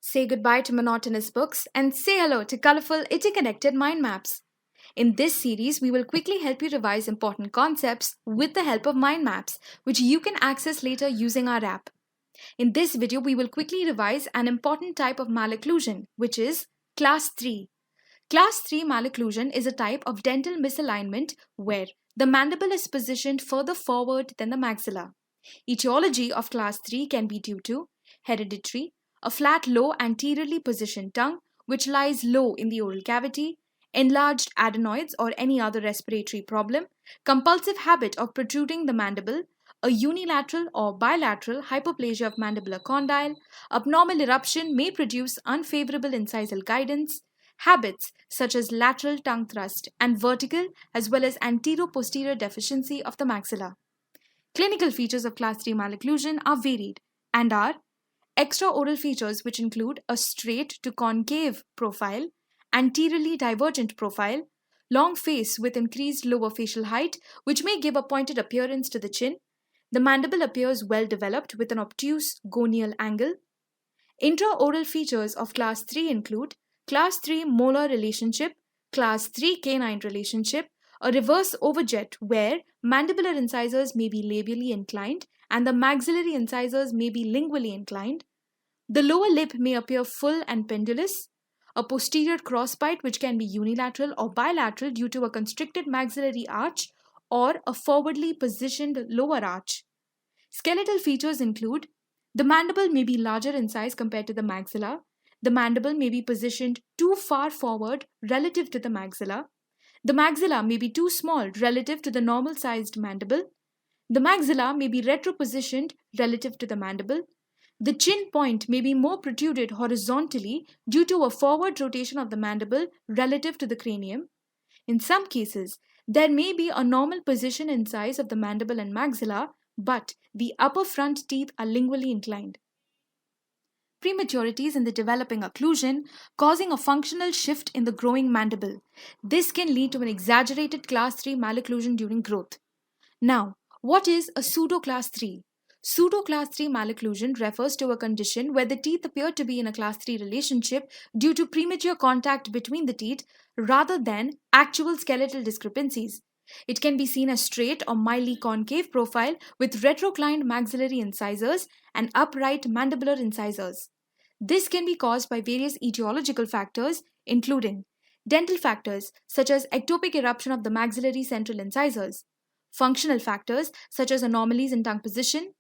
Say goodbye to monotonous books and say hello to colorful, interconnected mind maps. In this series, we will quickly help you revise important concepts with the help of mind maps, which you can access later using our app. In this video, we will quickly revise an important type of malocclusion, which is Class 3. Class 3 malocclusion is a type of dental misalignment where the mandible is positioned further forward than the maxilla. Etiology of Class 3 can be due to hereditary, a flat low anteriorly positioned tongue which lies low in the oral cavity, enlarged adenoids or any other respiratory problem, compulsive habit of protruding the mandible, a unilateral or bilateral hypoplasia of mandibular condyle, abnormal eruption may produce unfavorable incisal guidance, habits such as lateral tongue thrust and vertical as well as antero-posterior deficiency of the maxilla. Clinical features of Class 3 malocclusion are varied and are extraoral features which include a straight to concave profile, anteriorly divergent profile, long face with increased lower facial height which may give a pointed appearance to the chin. The mandible appears well developed with an obtuse gonial angle. Intraoral features of Class 3 include Class 3 molar relationship, Class 3 canine relationship, a reverse overjet where mandibular incisors may be labially inclined and the maxillary incisors may be lingually inclined. The lower lip may appear full and pendulous. A posterior crossbite which can be unilateral or bilateral due to a constricted maxillary arch or a forwardly positioned lower arch. Skeletal features include the mandible may be larger in size compared to the maxilla. The mandible may be positioned too far forward relative to the maxilla. The maxilla may be too small relative to the normal sized mandible. The maxilla may be retropositioned relative to the mandible. The chin point may be more protruded horizontally due to a forward rotation of the mandible relative to the cranium. In some cases, there may be a normal position in size of the mandible and maxilla, but the upper front teeth are lingually inclined. Prematurities in the developing occlusion causing a functional shift in the growing mandible. This can lead to an exaggerated Class 3 malocclusion during growth. Now, what is a pseudo Class 3? Pseudo Class 3 malocclusion refers to a condition where the teeth appear to be in a Class 3 relationship due to premature contact between the teeth rather than actual skeletal discrepancies. It can be seen as straight or mildly concave profile with retroclined maxillary incisors and upright mandibular incisors. This can be caused by various etiological factors, including dental factors such as ectopic eruption of the maxillary central incisors, functional factors such as anomalies in tongue position,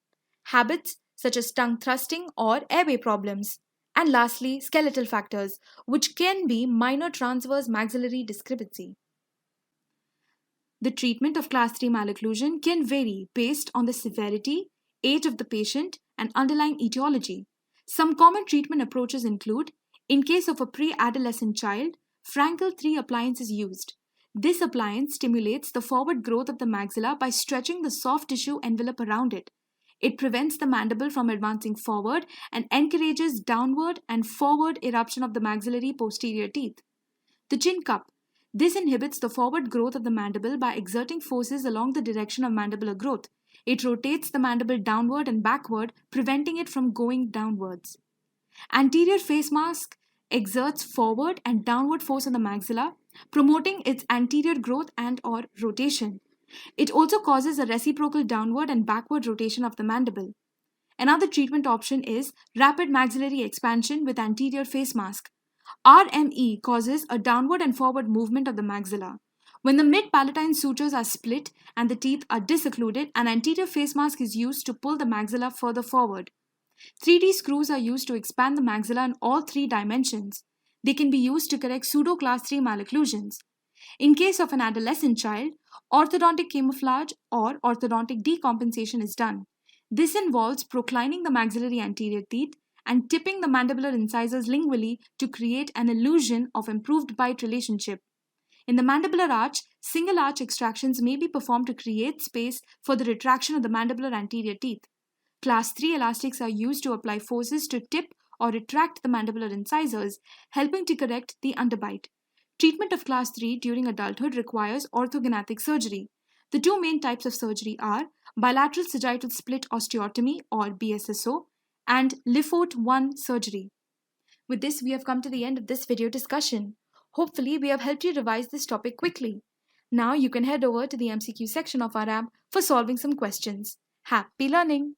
habits such as tongue thrusting or airway problems, and lastly, skeletal factors, which can be minor transverse maxillary discrepancy. The treatment of Class 3 malocclusion can vary based on the severity, age of the patient, and underlying etiology. Some common treatment approaches include, in case of a pre-adolescent child, Frankel 3 appliance is used. This appliance stimulates the forward growth of the maxilla by stretching the soft tissue envelope around it. It prevents the mandible from advancing forward and encourages downward and forward eruption of the maxillary posterior teeth. The chin cup. This inhibits the forward growth of the mandible by exerting forces along the direction of mandibular growth. It rotates the mandible downward and backward, preventing it from going downwards. Anterior face mask exerts forward and downward force on the maxilla, promoting its anterior growth and/or rotation. It also causes a reciprocal downward and backward rotation of the mandible. Another treatment option is rapid maxillary expansion with anterior face mask. RME causes a downward and forward movement of the maxilla. When the mid-palatine sutures are split and the teeth are disoccluded, an anterior face mask is used to pull the maxilla further forward. 3D screws are used to expand the maxilla in all three dimensions. They can be used to correct pseudo Class 3 malocclusions. In case of an adolescent child, orthodontic camouflage or orthodontic decompensation is done. This involves proclining the maxillary anterior teeth and tipping the mandibular incisors lingually to create an illusion of improved bite relationship. In the mandibular arch, single arch extractions may be performed to create space for the retraction of the mandibular anterior teeth. Class 3 elastics are used to apply forces to tip or retract the mandibular incisors, helping to correct the underbite. Treatment of Class 3 during adulthood requires orthognathic surgery. The two main types of surgery are bilateral sagittal split osteotomy or BSSO and Lifort 1 surgery. With this, we have come to the end of this video discussion. Hopefully, we have helped you revise this topic quickly. Now you can head over to the MCQ section of our app for solving some questions. Happy learning!